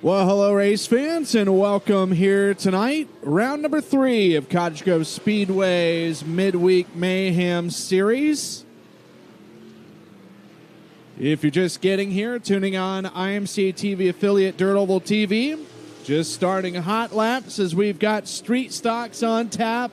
Well, hello, race fans, and welcome here tonight. Round number 3 of Cottage Grove Speedway's Midweek Mayhem Series. If you're just getting here, tuning on IMC TV affiliate Dirt Oval TV, just starting hot laps as we've got street stocks on tap.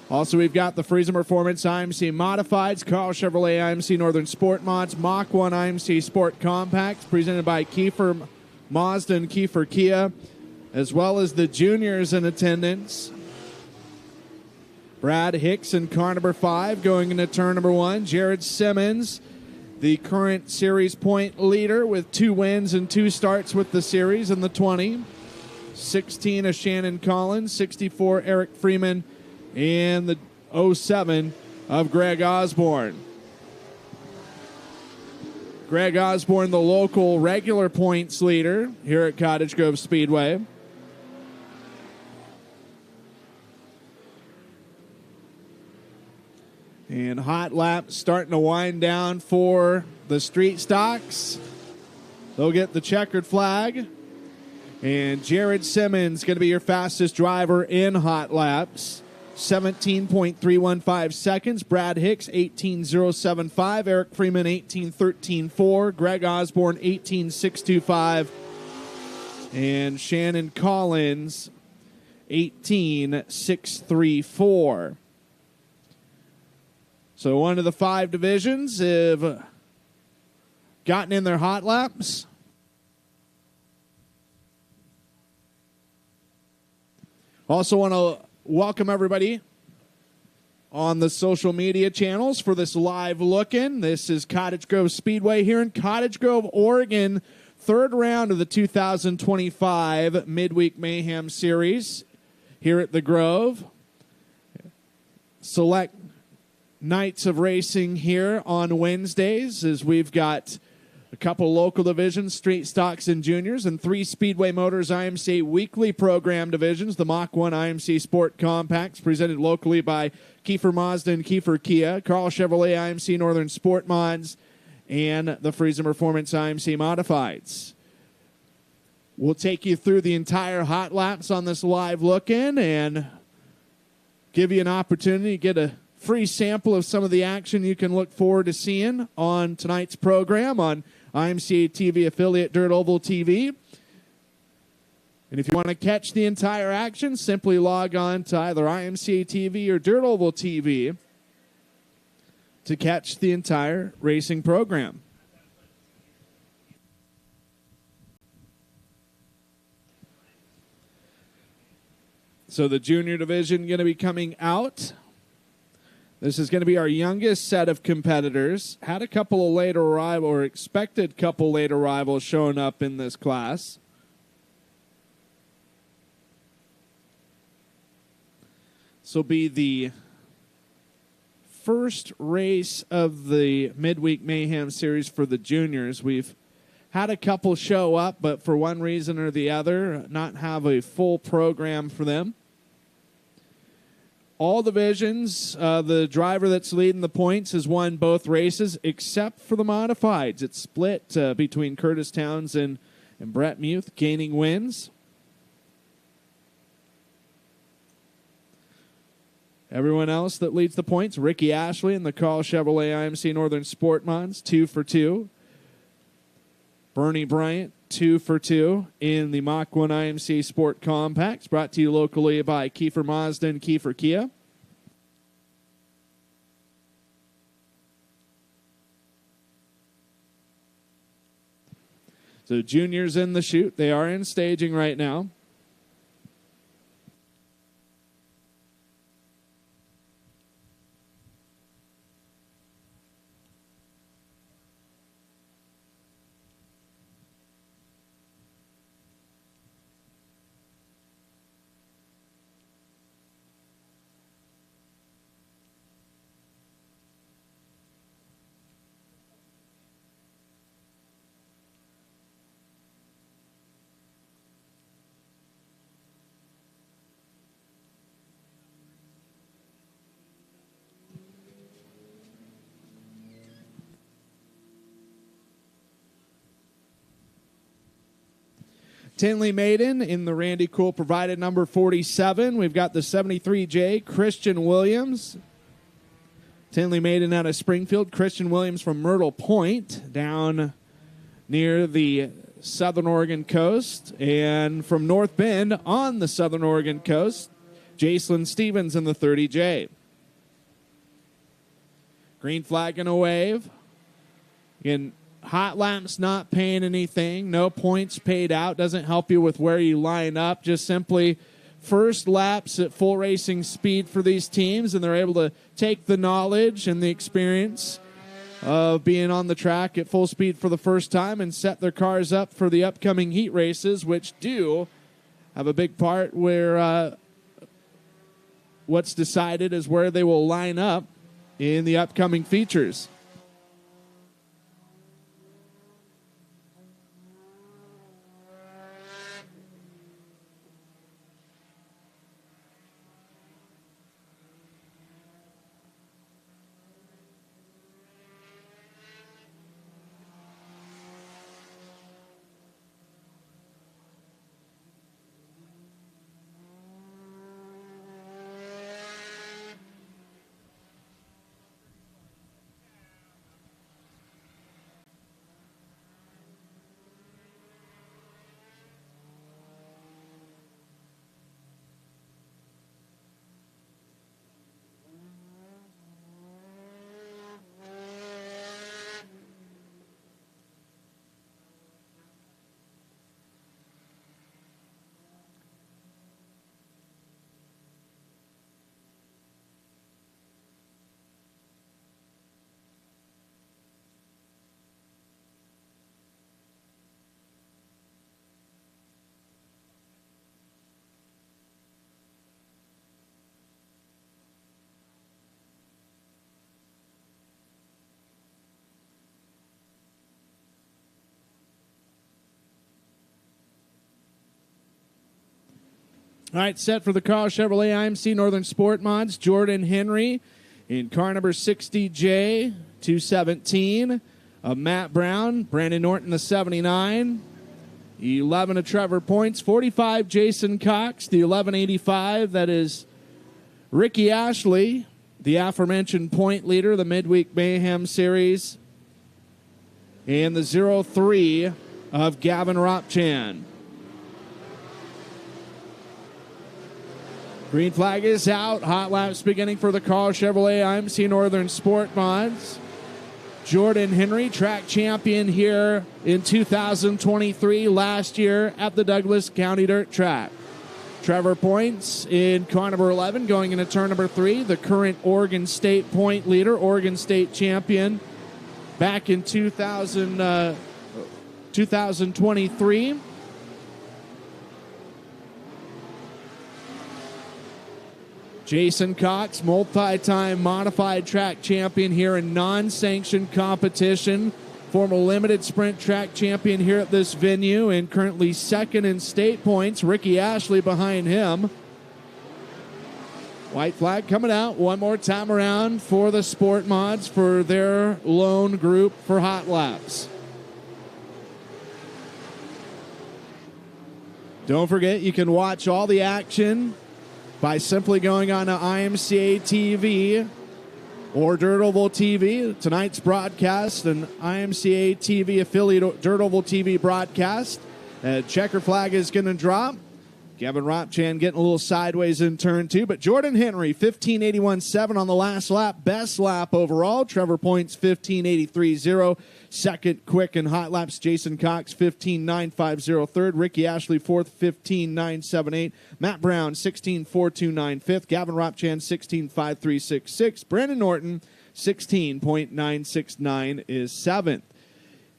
Also, we've got the Friesen Performance IMC Modifieds, Carl Chevrolet IMC Northern Sport Mods, Mach 1 IMC Sport Compacts, presented by Kiefer Mazda and Kiefer Kia, as well as the juniors in attendance. Brad Hicks in car number 5 going into turn number 1. Jared Simmons, the current series point leader with 2 wins and 2 starts with the series in the 20. 16 of Shannon Collins, 64 Eric Freeman, and the 07 of Greg Osborne. Greg Osborne, the local regular points leader here at Cottage Grove Speedway. And hot lap starting to wind down for the street stocks. They'll get the checkered flag. And Jared Simmons going to be your fastest driver in hot laps. 17.315 seconds. Brad Hicks, 18.075. Eric Freeman, 18.13.4. Greg Osborne, 18.625. And Shannon Collins, 18.634. So one of the 5 divisions have gotten in their hot laps. Also want to welcome everybody on the social media channels for this live look-in. This is Cottage Grove Speedway here in Cottage Grove, Oregon. 3rd round of the 2025 Midweek Mayhem Series here at the Grove. Select nights of racing here on Wednesdays as we've got a couple local divisions, street stocks and juniors, and 3 Speedway Motors IMC weekly program divisions. The Mach 1 IMC Sport Compacts presented locally by Kiefer Mazda and Kiefer Kia, Carl Chevrolet IMC Northern Sport Mods, and the Friesen Performance IMC Modifieds. We'll take you through the entire hot laps on this live look-in and give you an opportunity to get a free sample of some of the action you can look forward to seeing on tonight's program on IMCA TV affiliate Dirt Oval TV. And if you want to catch the entire action, simply log on to either IMCA TV or Dirt Oval TV to catch the entire racing program. So the junior division going to be coming out. This is going to be our youngest set of competitors. Had a couple of late arrivals, or expected couple late arrivals showing up in this class. This will be the first race of the Midweek Mayhem Series for the juniors. We've had a couple show up, but for one reason or the other, not have a full program for them. All divisions, the driver that's leading the points has won both races, except for the modifieds. It's split between Curtis Townsend and Brett Muth, gaining wins. Everyone else that leads the points, Ricky Ashley and the Carl Chevrolet IMC Northern Sport Mods, 2 for 2. Bernie Bryant, 2 for 2 in the Mach 1 IMC Sport Compacts, brought to you locally by Kiefer Mazda and Kiefer Kia. So juniors in the chute. They are in staging right now. Tinley Maiden in the Randy Cool provided number 47. We've got the 73J, Christian Williams. Tinley Maiden out of Springfield. Christian Williams from Myrtle Point down near the Southern Oregon coast. And from North Bend on the Southern Oregon coast, Jacelyn Stevens in the 30J. Green flag and a wave. Again, hot laps not paying anything. No points paid out. Doesn't help you with where you line up. Just simply first laps at full racing speed for these teams, and they're able to take the knowledge and the experience of being on the track at full speed for the first time and set their cars up for the upcoming heat races, which do have a big part where what's decided is where they will line up in the upcoming features. All right, set for the Carl Chevrolet IMC Northern Sport Mods, Jordan Henry in car number 60J, 217. Matt Brown, Brandon Norton, the 79. 11 of Trevor Points, 45 Jason Cox, the 1185. That is Ricky Ashley, the aforementioned point leader, the Midweek Mayhem Series. And the 03 of Gavin Ropchan. Green flag is out. Hot laps beginning for the Carl Chevrolet IMC Northern Sport Mods. Jordan Henry, track champion here in 2023, last year at the Douglas County Dirt Track. Trevor Points in car number 11, going into turn number 3, the current Oregon State point leader, Oregon State champion back in 2023. Jason Cox, multi-time modified track champion here in non-sanctioned competition. Former limited sprint track champion here at this venue and currently second in state points. Ricky Ashley behind him. White flag coming out one more time around for the Sport Mods for their lone group for hot laps. Don't forget, you can watch all the action by simply going on to IMCA TV or Dirt Oval TV. Tonight's broadcast, an IMCA TV affiliate Dirt Oval TV broadcast. Checker flag is going to drop. Gavin Ropchan getting a little sideways in turn 2, but Jordan Henry, 15.81.7 on the last lap. Best lap overall. Trevor Points, 15.83.0. Second quick and hot laps. Jason Cox, 15.950. Third. Ricky Ashley, fourth, 15.978. Matt Brown, 16.429. Fifth. Gavin Ropchan, 16.5366. Brandon Norton, 16.969 is seventh.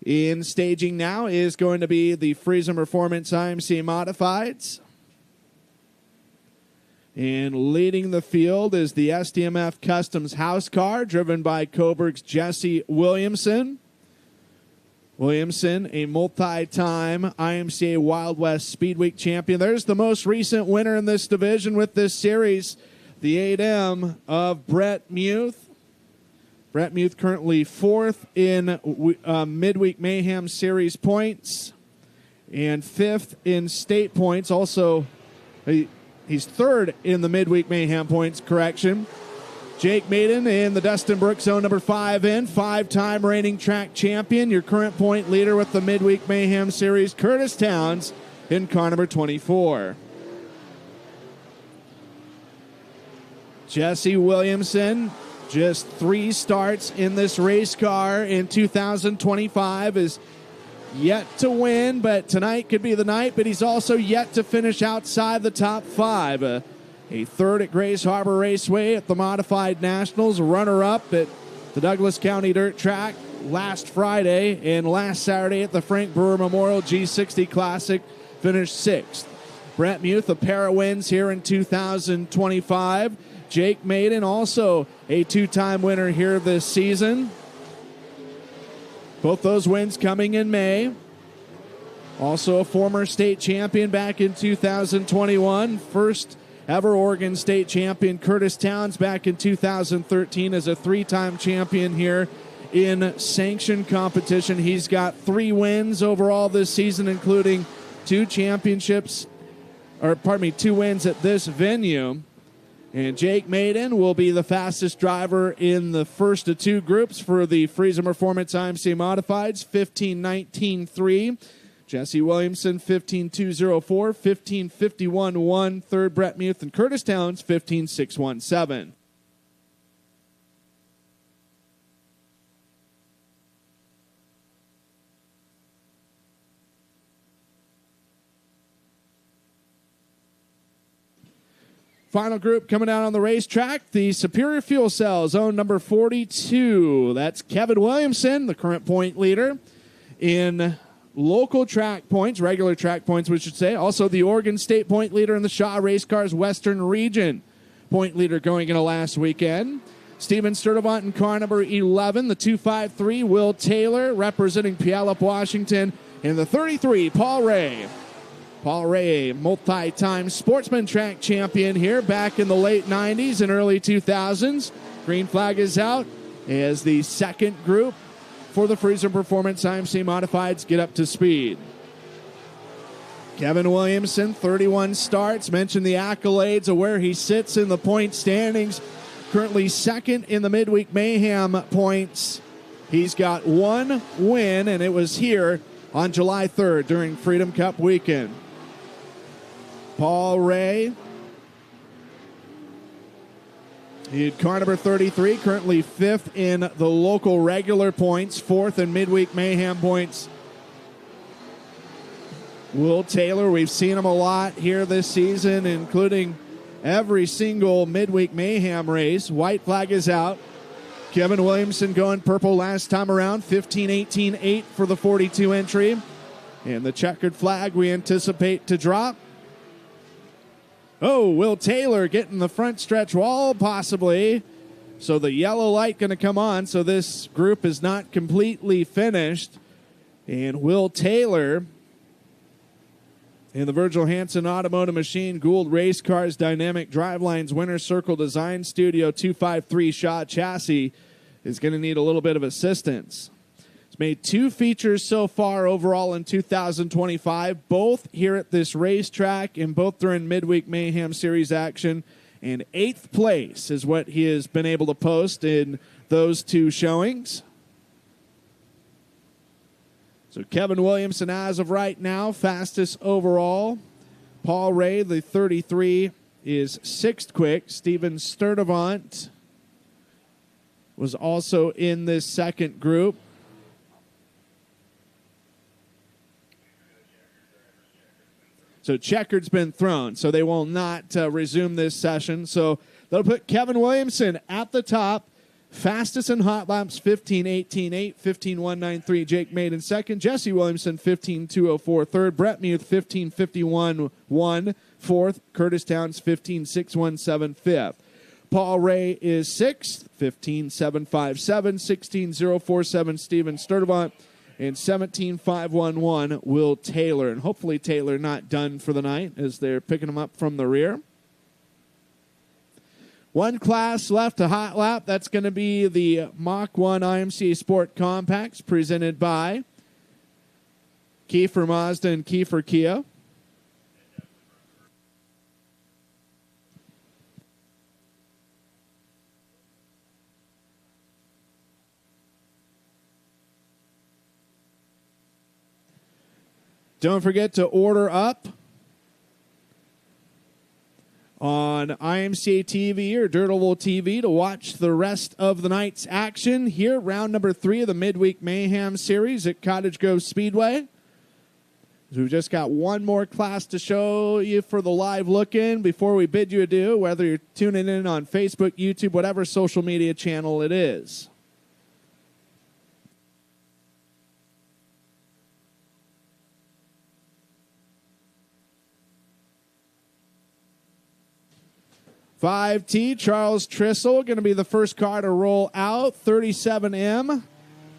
In staging now is going to be the Friesen Performance IMC Modifieds. And leading the field is the SDMF Customs House Car, driven by Coburg's Jesse Williamson. Williamson, a multi-time IMCA Wild West Speed Week champion. There's the most recent winner in this division with this series, the 8M of Brett Muth. Brett Muth currently fourth in Midweek Mayhem Series points. and 5th in state points. Also, he's 3rd in the Midweek Mayhem points, correction. Jake Maiden in the Dustin Brooks Zone number 5 in, 5-time reigning track champion. Your current point leader with the Midweek Mayhem Series, Curtis Towns, in car number 24. Jesse Williamson, just 3 starts in this race car in 2025, is yet to win, but tonight could be the night, but he's also yet to finish outside the top 5. A 3rd at Grays Harbor Raceway at the Modified Nationals, runner-up at the Douglas County Dirt Track last Friday, and last Saturday at the Frank Brewer Memorial G60 Classic, finished 6th. Brett Muth, a pair of wins here in 2025. Jake Maiden, also a 2-time winner here this season. Both those wins coming in May. Also a former state champion back in 2021. First ever Oregon State champion, Curtis Towns, back in 2013 as a 3-time champion here in sanctioned competition. He's got 3 wins overall this season, including 2 wins at this venue. And Jake Maiden will be the fastest driver in the first of 2 groups for the Friesen Performance IMCA Modifieds, 15:19.3. Jesse Williamson, 15:2.04, 15:51.1. Third, Brett Muth and Curtis Towns, 15:6.17. Final group coming out on the racetrack, the Superior Fuel Cell, zone number 42. That's Kevin Williamson, the current point leader in local track points, regular track points, we should say. Also the Oregon State point leader in the Shaw Race Cars Western Region point leader going into last weekend. Steven Sturdivant in car number 11, the 253, Will Taylor representing Puyallup, Washington, in the 33, Paul Ray. Paul Ray, multi-time sportsman track champion here back in the late 90s and early 2000s. Green flag is out as the second group for the Friesen Performance IMC Modifieds get up to speed. Kevin Williamson, 31 starts. Mentioned the accolades of where he sits in the point standings. Currently second in the Midweek Mayhem points. He's got 1 win, and it was here on July 3rd during Freedom Cup weekend. Paul Ray, he had car number 33, currently 5th in the local regular points, 4th in Midweek Mayhem points. Will Taylor, we've seen him a lot here this season, including every single Midweek Mayhem race. White flag is out. Kevin Williamson going purple last time around, 15:18.8 for the 42 entry. And the checkered flag we anticipate to drop. Oh, Will Taylor getting the front stretch wall, possibly. So the yellow light going to come on, so this group is not completely finished. And Will Taylor in the Virgil Hansen Automotive Machine Gould Race Cars Dynamic Drivelines Winter Circle Design Studio 253 Shaw chassis is going to need a little bit of assistance. He's made 2 features so far overall in 2025, both here at this racetrack, and both during Midweek Mayhem Series action. And 8th place is what he has been able to post in those 2 showings. So Kevin Williamson, as of right now, fastest overall. Paul Ray, the 33, is 6th quick. Steven Sturdivant was also in this second group. So checkered's been thrown, so they will not resume this session. So they'll put Kevin Williamson at the top. Fastest in hot laps, 15:18.8, 15:193. Jake Maiden second. Jesse Williamson, 15:204 third. Brett Muth, 15:51.1 fourth. Curtis Towns, 15:617 fifth. Paul Ray is sixth, 15:757, 16:047. Steven Sturdivant, and 17:511 Will Taylor. And hopefully Taylor not done for the night as they're picking him up from the rear. One class left to hot lap. That's going to be the Mach 1 IMCA Sport Compacts presented by Kiefer Mazda and Kiefer Kia. Don't forget to order up on IMCA TV or Dirt Oval TV to watch the rest of the night's action here, round number 3 of the Midweek Mayhem Series at Cottage Grove Speedway. We've just got one more class to show you for the live look-in before we bid you adieu, whether you're tuning in on Facebook, YouTube, whatever social media channel it is. $5T, Charles Trissel, going to be the first car to roll out. 37M,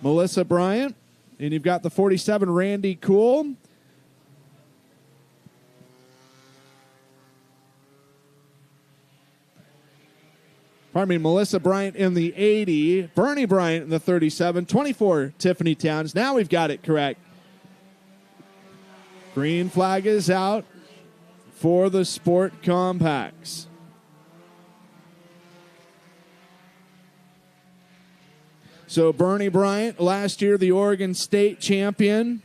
Melissa Bryant. And you've got the 47, Randy Cool. Pardon me, Melissa Bryant in the 80. Bernie Bryant in the 37. 24, Tiffany Towns. Now we've got it correct. Green flag is out for the Sport Compacts. So Bernie Bryant, last year the Oregon State champion,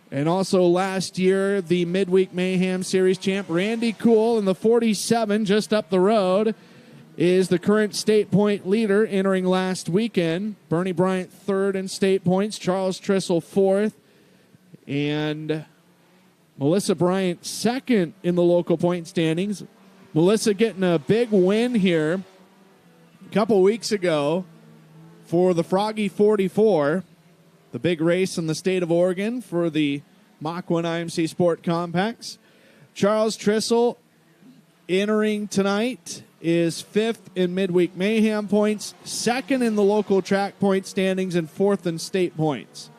and also last year the Midweek Mayhem Series champ. Randy Cool in the 47, just up the road, is the current state point leader entering last weekend. Bernie Bryant third in state points, Charles Trissel fourth, and Melissa Bryant second in the local point standings. Melissa getting a big win here a couple weeks ago for the Froggy 44, the big race in the state of Oregon for the Mach 1 IMC Sport Compacts. Charles Trissel entering tonight is fifth in Midweek Mayhem points, second in the local track point standings, and fourth in state points.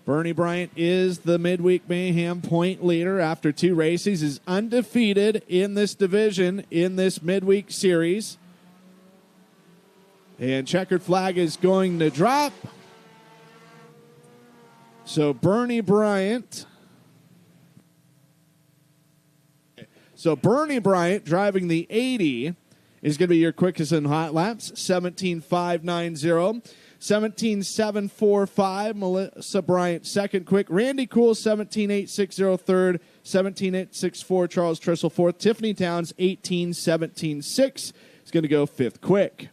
Bernie Bryant is the Midweek Mayhem point leader after 2 races, is undefeated in this division in this Midweek Series. And checkered flag is going to drop. So Bernie Bryant driving the 80 is going to be your quickest in hot laps. 17.590. 17.745. Melissa Bryant second quick. Randy Cool 17.860 third. 17.864 Charles Trissel fourth. Tiffany Towns 18.176 is going to go fifth quick.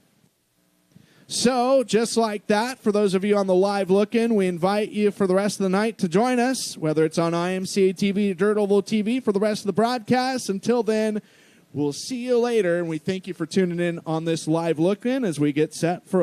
So, just like that, for those of you on the live look-in, we invite you for the rest of the night to join us, whether it's on IMCA TV, Dirt Oval TV, for the rest of the broadcast. Until then, we'll see you later, and we thank you for tuning in on this live look-in as we get set for